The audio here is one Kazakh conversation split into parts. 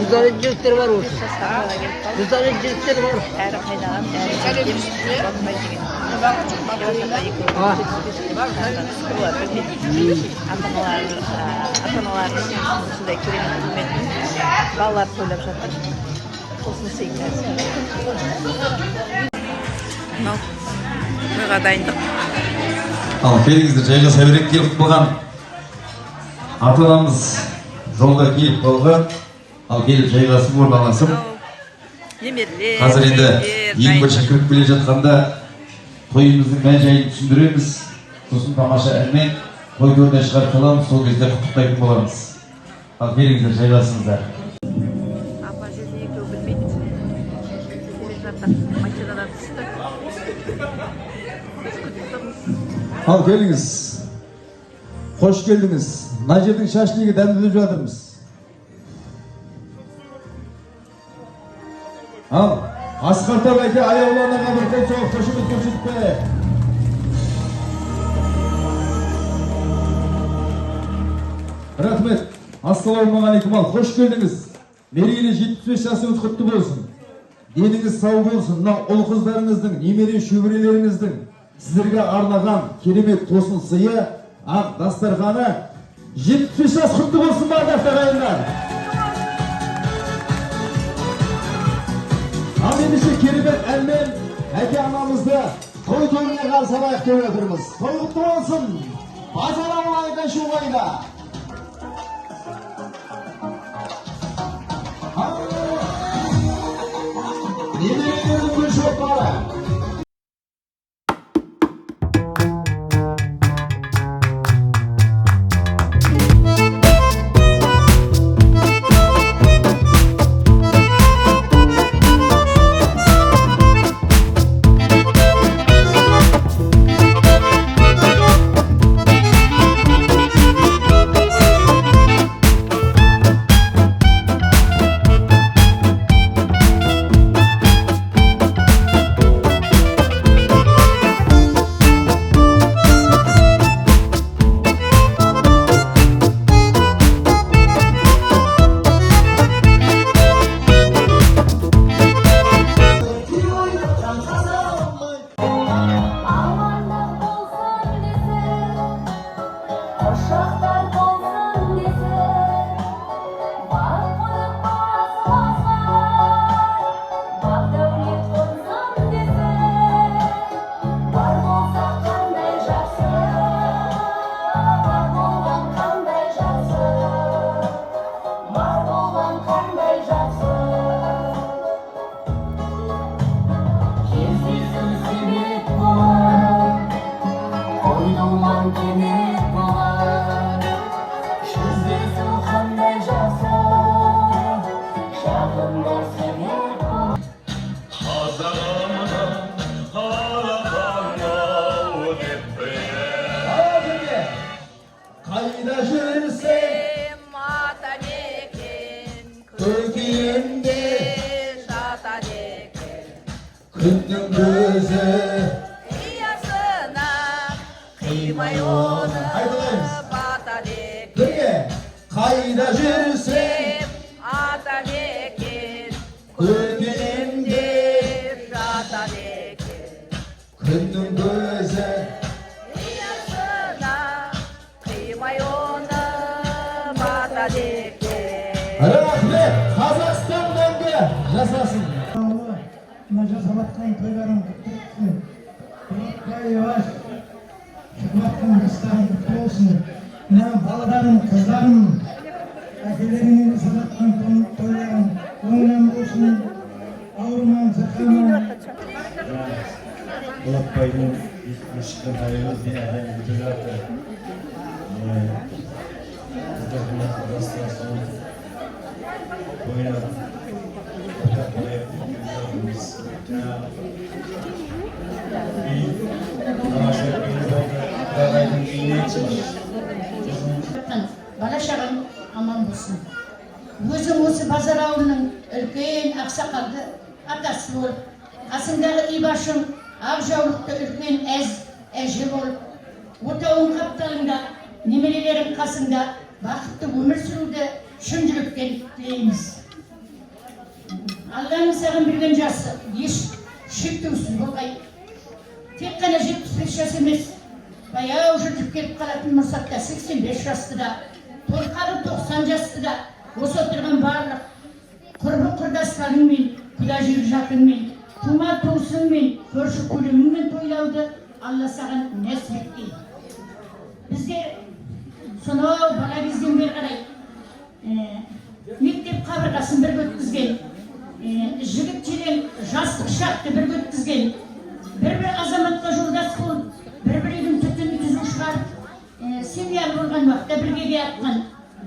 Düzenleyicilikleri var olsun. Düzenleyicilikleri var. Әрі қайнаған, әрі жеткен, батпай деген. Ата-аналарының осындай керемет қызметін балалар тойлап жатыр. Осыны сыйынады. Мынау тойға дайындық. Ал келіңіздер, жайғаса берейік. Келіп болған ата-анамыз жолда келіп болған. Ал келіп жайғасып орналасып. Қазір енді ең бірінші кіріп келе жатқанда тойымыздың мән-жайын түсіндіреміз. Сосын тамаша әнмен той төріне шығарып саламыз, сол кезде құттықтайтын боламыз. Ал келіңіздер, жайғасыңыздар. Апа жерде екеу білмейді. Келе жатыр, машинадан түсті. Ал келіңіз. Қош келдіңіз. Мына жердің шашлығы дәмділеп жатырмыз. Ал, Асқартап әке аяуланарға бір қол соғып қошемет көрсетіп қояйық. Рахмет. Ассалаумағалейкум. Ал, қош келдіңіз. Мерейлі 75 жасыңыз құтты болсын. Деніңіз сау болсын. Мына ұл қыздарыңыздың, немере шөберелеріңіздің сіздерге арнаған керемет тосын сыйы, ақ дастарханы 75 жас құтты болсын ба, ағайындар. Ал ендеше керемет әнмен әке анамызды той тойына қарсы алайық деп отырмыз. Той құтты болсын. Ассалаумағалейкум шуғайда. Немерелердің гүл шоқтары. Күннің көзі Иясына қимай оны батады екен. Қайда жүрсем атады екен. Көргенімде жатады екен. Күннің көзі Иясына қимай оны батады екен. Рахмет, Қазақстан мәңгі жасасын. Мына жасаватқан тойларың құтты болсын. Құлақтай яваш. Шықпақтың жастарың құтты болсын. Мына балаларың, қыздарың, әкелеріңе жасаватқан тойларың оңынан болсын. Ауырман, сырқаман. Құлақбайдың шыққан тойымыз бен әдем бүтіп жатыр. Бала шағаң аман болсын. Өзің осы базар ауылының үлкен ақсақалды атасы болып, қасыңдағы ибашың ақ жаулықты үлкен әже болып, отауың қапталыңда, немерелерің қасыңда бақытты өмір сүруді шын жүректен тілейміз. Allah'ın sağın bilgen jası, еш шектеусіз болғай. Тек қана 75 жас емес, баяу жүріп келіп қалатын мұрсатта 85 жасты да, торқалы 90 жасты да, осы отырған барлық құрбы құрдастарыңмен, құда жер жақынмен, тума туысыңмен, көрші көлеміңмен тойлауды Алла саған нәсіп еткей. Біздер сонау бала кезден бері қарай мектеп қабырғасын бір өткізген, жігіт желең жастық шақты бір өткізген, бір азаматқа жолдас болып, бір-бірінің түтінін түзу шығарып, семьялы болған уақытта бірге атқан,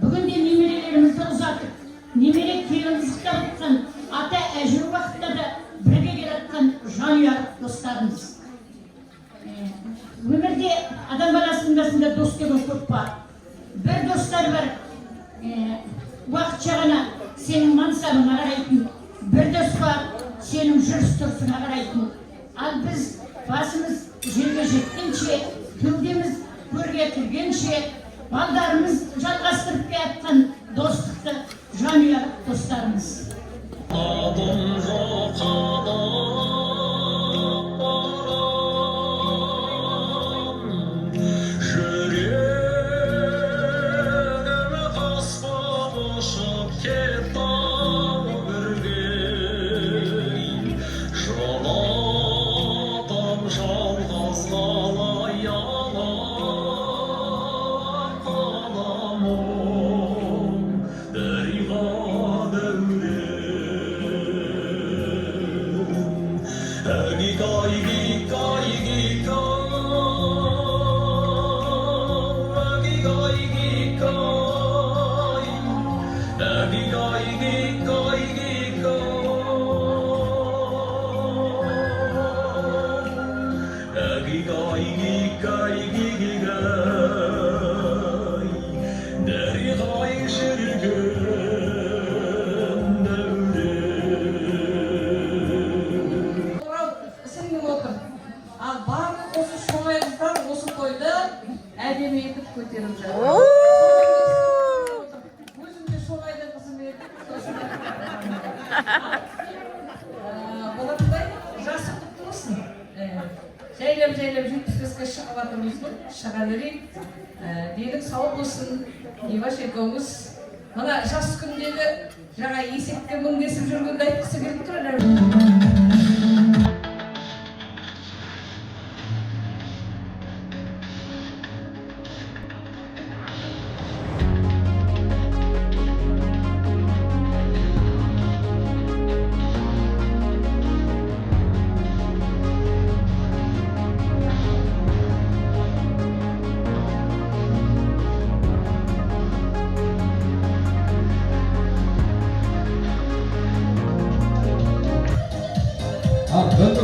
бүгінде немерелерімізді ұзатып, немере келіңіздікті ұтқан, ата әжір уақытта да бірге келатқан жанұялық достарымыз. Өмірде адам баласының басында дос деген көп бар. Бір достар бар, уақытша ғана сенің мансабыңа қарайтын, бір дос бар, сенің жүріс-тұрысыңа қарайтын. Ал біз басымыз жерге жеткенше, кеудеміз көрге кіргенше, балдарымыз жалғастырып келатқан достықты жанұялық достарымыз. Жайлап 75-ке шығып атырмыз ғой, шыға берейік. Делік сау болсын, Иваш екеуміз. Мына жас күндегі жаңа есекке мінгесіп жүргенді айтқысы келіп тұр.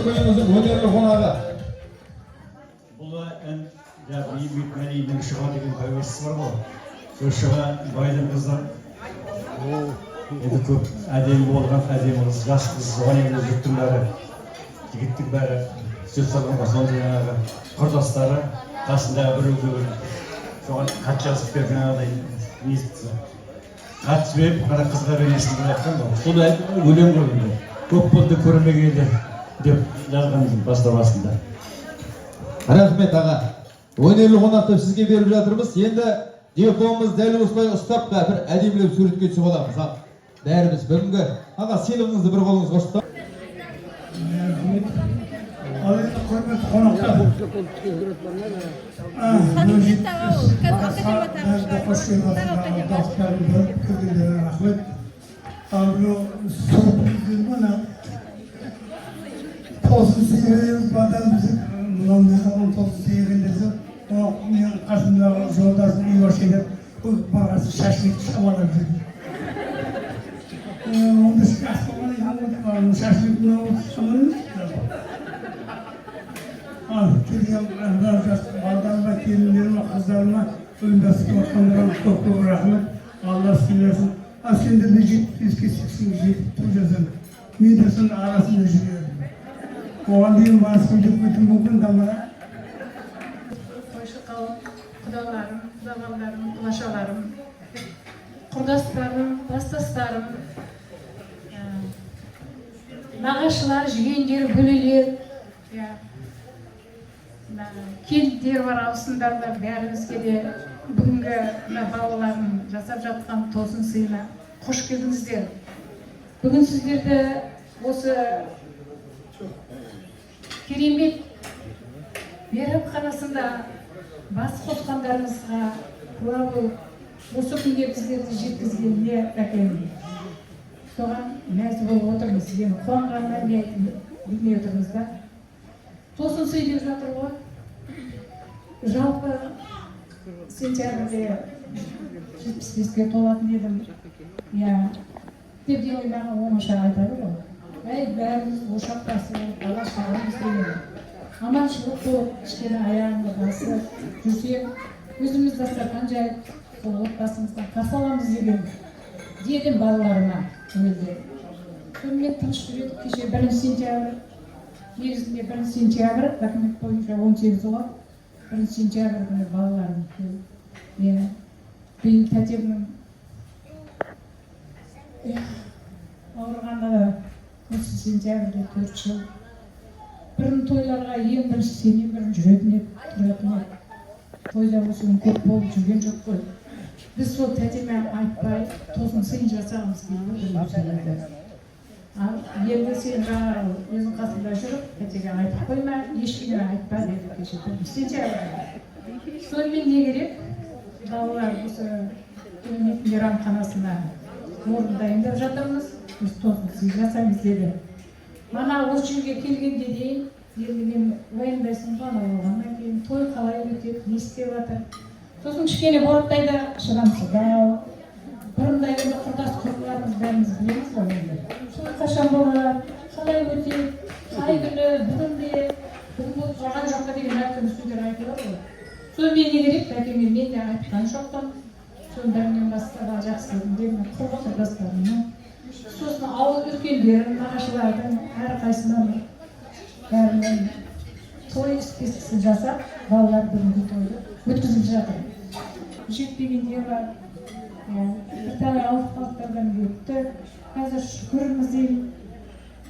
Көйіміздің өнерлі қонағы. Бұл ән еңбек мәлейдің Шұға деген пәуесіз бар ғой. Сол Шұға байдың қыздар. Енді көп әдемі болған, әдемі қыз, жас қыз, оған енді жұрттың бәрі, жігіттің бәрі, сөз салғанға сонда жаңағы құрдастары, қасындағы біреу-бір соған хат жазып беріп жаңағыдай не істеді. Хат жіберіп, қара қызға бересің деп айтқан ғой. Сол өлең ғой енді. Көп болды көрмегенде деп жазған бастамасында. Рахмет аға. Өнерлі қонақтар сізге беріп жатырмыз. Енді дипломымыз дәл осылай ұстап бір әдемілеп суретке түсіп аламыз. Бәріміз бүгінгі аға сыйлығыңызды бір қолыңызға ұстап. Al енді құрметті қонақтар. Қош келдіңіздер. Достарым көріп келгендеріне рахмет. Ал мына тосын сыйғанымыз батамыз мынау тосын сыйғандырса менің қасымдағы жолдасым Иваш келіп бұл бағасы шашылып шабалап жүрді. Онда шашылып мынау шабалып келген балдарыма, келіндеріме, қыздарыма ұйымдастырып отқандарына көп рахмет. Алла сыйласын. Ал сендер де 75-ке 80-ге жетіп той жасаңдар. Мен де соның арасында жүреді. Оған дейін басып өтіп өтім мүмкін дамыра. Қойшы қауым, құдаларым, құдағаларым, құлашаларым, құрдастарым, бастастарым, нағашылар, жиендер, бөлелер, келіндер бар, ауысымдар бәрімізге де бүгінгі балалардың жасап жатқан тосын сыйына қош келдіңіздер. Бүгін сіздерді осы керемет мейрамханасында бас қосқандарыңызға куә болып осы күнге біздерді жеткізгеніне әкелді. Соған мәз болып отырмыз. Сізден қуанғаннан білмей отырмыз да. Тосын сый деп жатыр ғой. Жалпы сентябрьде 75-ге толатын едім. Деп маған оңаша айтады ғой. Бәріміз ошақтасы болып, бала шағамыз деген. Аманшылық болып, кішкене аяғымды басып жүрсек, өзіміз дастархан жайып, сол отбасымыздан қарсы аламыз дедім балаларыма. Сонымен тыныш жүреді. Кеше 1 сентябрь, негізінде 1 сентябрь, документ бойынша 18 ғой. 1 сентябрь күні балаларым келді. Биыл тәтемнің ауырғаны осы сентябрьде 4 жыл. Бірін тойларға ең бірінші сенен бірін жүретін еді, тұратын еді. Тойда осы күн көп болып жүрген жоқ қой. Біз сол тәтеме айтпай, тосын сыйын жасағымыз келді. Енді сен жаңағы өзің қасында жүріп, тәтеге айтып қойма, ешкімге айтпа деді кеше 1 сентябрьде. Сонымен не керек? Балалар осы мейрамханасына орын дайындап жатырмыз. Біз тосын сый жасаймыз деді. Мана осы жерге келгенде дейін, енді мен уайымдайсың бана болғаннан кейін той қалай өтеді, не істеп жатыр. Сосын кішкене болаттай да шыдамсыздау. Бұрындай енді құрдас құрбыларымыз бәріміз білеміз ғой енді. Той қашан болады, қалай өтеді, қай күні, бүгінде, бүгін болып қалған жоққа деген әртүрлі сөздер айтылады ғой. Сонымен не керек, әкеме мен де айтқан жоқпын. Соның бәрінен бастап жақсы дедім, құрбы құрдастарымның. Сосын ауыл үлкендерін, нағашылардың әрқайсынан бәрінен той іспестісін жасап, балалар бүгінгі тойды өткізіп жатыр. Жетпегенде бар, бір тәлі ауыз қалықтардан өтті. Қазір шүкіріміз деймін.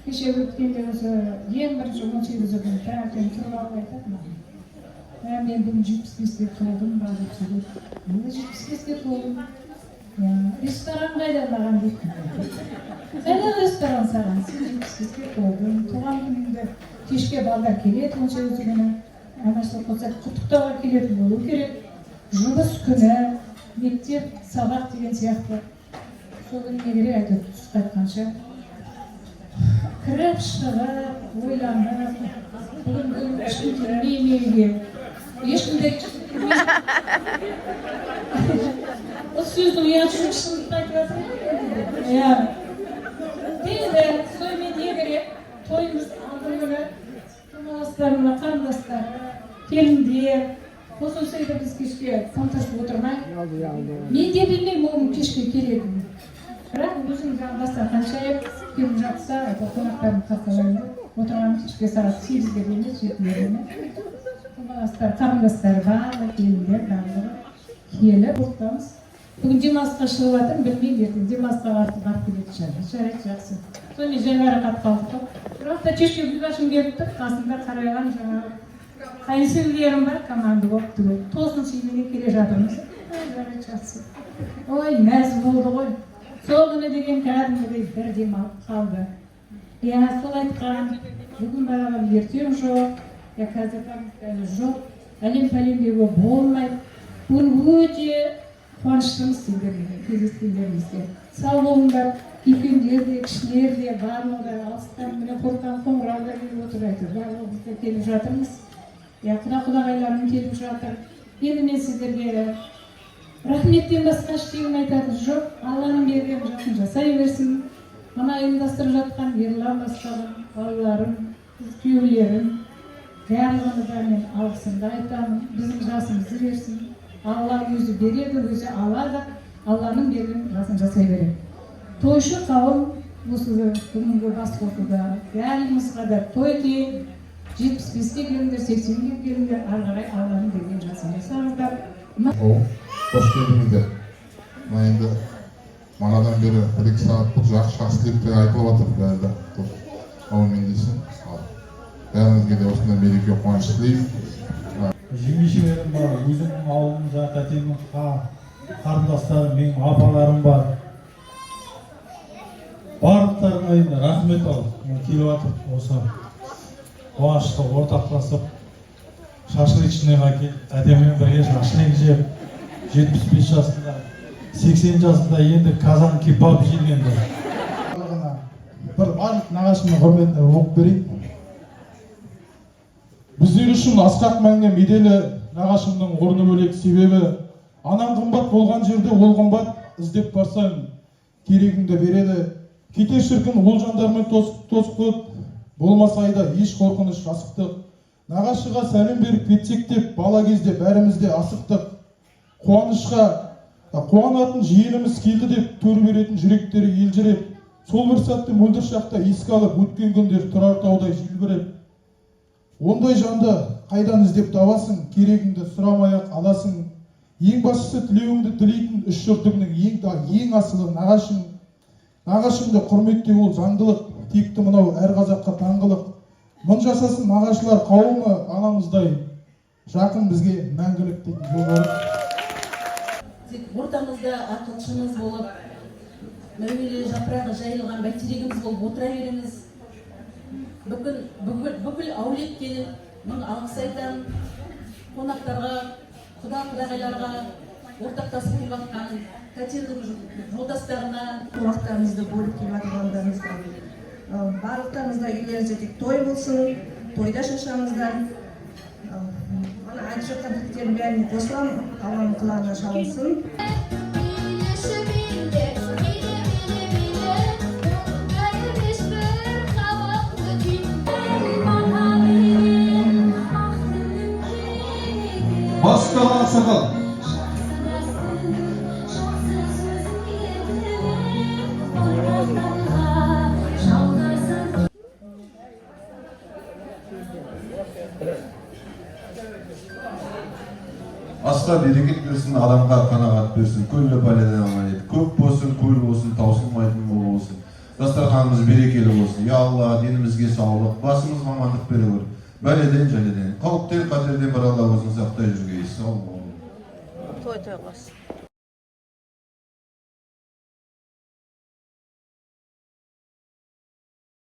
Кеше өткенде осы ең бірінші 18 күн тәңертең тұрып алып айтады маған. Мен бүгін 75-ге толдым ба деп сөйледі. Мен 75-ге толдым. Ресторан қайда маған дейді. Қайда ресторан саған? Сен 75-ге толдың. Туған күніңді кешке балдар келеді 18 күні. Амашылық болса құттықтауға келетін болу керек. Жұмыс күні, мектеп, сабақ деген сияқты. Сол күні не керек айтып түсіп қайтқанша. Кіріп шығып, ойланып, бүгін ешкім келмеймеге. Ешкімде осы сөзді ұят үшін шындықты айтып жатыр. Дейді, сонымен не керек? Тойымыз алды күні тумаластарына, қарындастар, келіндер, тосын сыйды біз кешке қамтасып отырмай. Мен де білмеймін оның кешке келетінін. Бірақ өзім дастархан жайып, келіп жатса, қонақтарын қасалаймын. Отырған кешке сағат 8-ге дейін, 7-ге дейін. Қарындастар барлығы, келіндер барлығы келіп отырмыз. Бүгін демалысқа шығып жатырмын, білмеймін ертең демалысқа барып келетін шығар. Жарайды, жақсы. Сонымен жайбарақат қалдық. Бірақ та кешке гүлбашым келіп тұр, қасында қарайған жаңағы қайынсіңлілерім бар, команда болып түгел. Тосын сыйменен келе жатырмыз. Жарайды, жақсы. Ой, мәз болды ғой. Сол күні деген кәдімгідей бір демалып қалды. Сол айтқан, бүгін бағалап ертең жоқ. Қазір жоқ, әлем-пәлемдегі болмайды. Бүгін өте қуаныштымыз сендерге, кездескендерімізге. Сау болыңдар, үлкендер де, кішілер де, барлығы алыстан міне қорқан қоңырауға келіп отыр айтыр. Барлығы келіп жатырмыз. Құда-құдағайларым келіп жатыр. Енді мен сіздерге рахметтен басқа ештеңе айтатын жоқ. Алланың берген жақын жасай берсін. Мына ұйымдастырып жатқан ерлан бастаған балаларым, күйеулерім, барлығына да мен алғысымды айтамын. Біздің жасымызды берсін. Алла өзі береді, өзі алады. Алланың берген жасын жасай береді. Тойшы қауым осы бүгінгі бас қосуда бәрімізға да той дейін 75-ге келіңдер, 80-ге келіңдер, ары қарай Алланың берген жасын жасаңыздар. Қош келдіңіздер. Манадан бері 1-2 сағат бұл жақсы тілекті айтып жатыр бәрі. аумен десін. Бәріңізге де осындай мереке қуаныш тілеймін. Жеңешелерім бар, өзімнің ауылымда тәтемнің қарындастарым, менің апаларым бар. Барлықтарына енді рахмет ал, келіп жатыр осы қуанышқа ортақтасып, шашлычныйға келіп, тәтеммен бірге шашлык жеп, 75 жасында, 80 жасында енді казан кебаб жегенді. Бір барлық нағашымның құрметіне оқып берейін. Біздер үшін асқақ мәнге меделі нағашымның орны бөлек, себебі анам қымбат болған жерде ол қымбат, іздеп барсаң керегіңді береді. Кете шіркін ол жандармен тосып болмас айда еш қорқыныш асықтық. Нағашыға сәлем беріп кетсек деп бала кезде бәрімізде асықтық. Қуанатын жиеніміз келді деп төр беретін жүректері елжіреп, сол бір сәтті мөлдір шақта еске алып өткен күндер тұрар таудай желбіреп. Ондай жанды қайдан іздеп табасың, керегіңді сұрамай-ақ аласың. Ең басшысы тілеуіңді тілейтін үш жұртыңның ең асылы нағашың. Нағашыңды құрметтеу ол заңдылық, текті мынау әр қазаққа таңғылық. Мың жасасын нағашылар қауымы анамыздай, жақын бізге мәңгілік дейтін жол бар. Ортамызда ақылшымыз болып, мәуелі жапырағы жайылған бәйтерегіміз болып отыра беріңіз. Бүкіл әулет келіп, мың алғыс айтамын. Қонақтарға, құда-құдағайларға, ортақтасып келіп жатқан тәтемнің жолдастарына, қонақтарымызды бөліп келіп жатқандарыңызға барлықтарыңызға үйлеріңізде тек той болсын, тойда шашамыздар. Мана айтып жатқан тілектердің бәріне қосыламын, Алланың құлағына шалынсын. Başka Aksakal. Asla bereket versin, adamға қанағат берсін, күллі пәледен аман ет. Көп болсын, көл болсын, таусылмайтын мол болсын. Дастарханымыз берекелі болсын. Я Алла, денімізге саулық, басымызға амандық бере көр. Бәледен, жәледен, қауіптен, қатерден бір Алла өзін сақтай жүргейсіз. Той қылсын.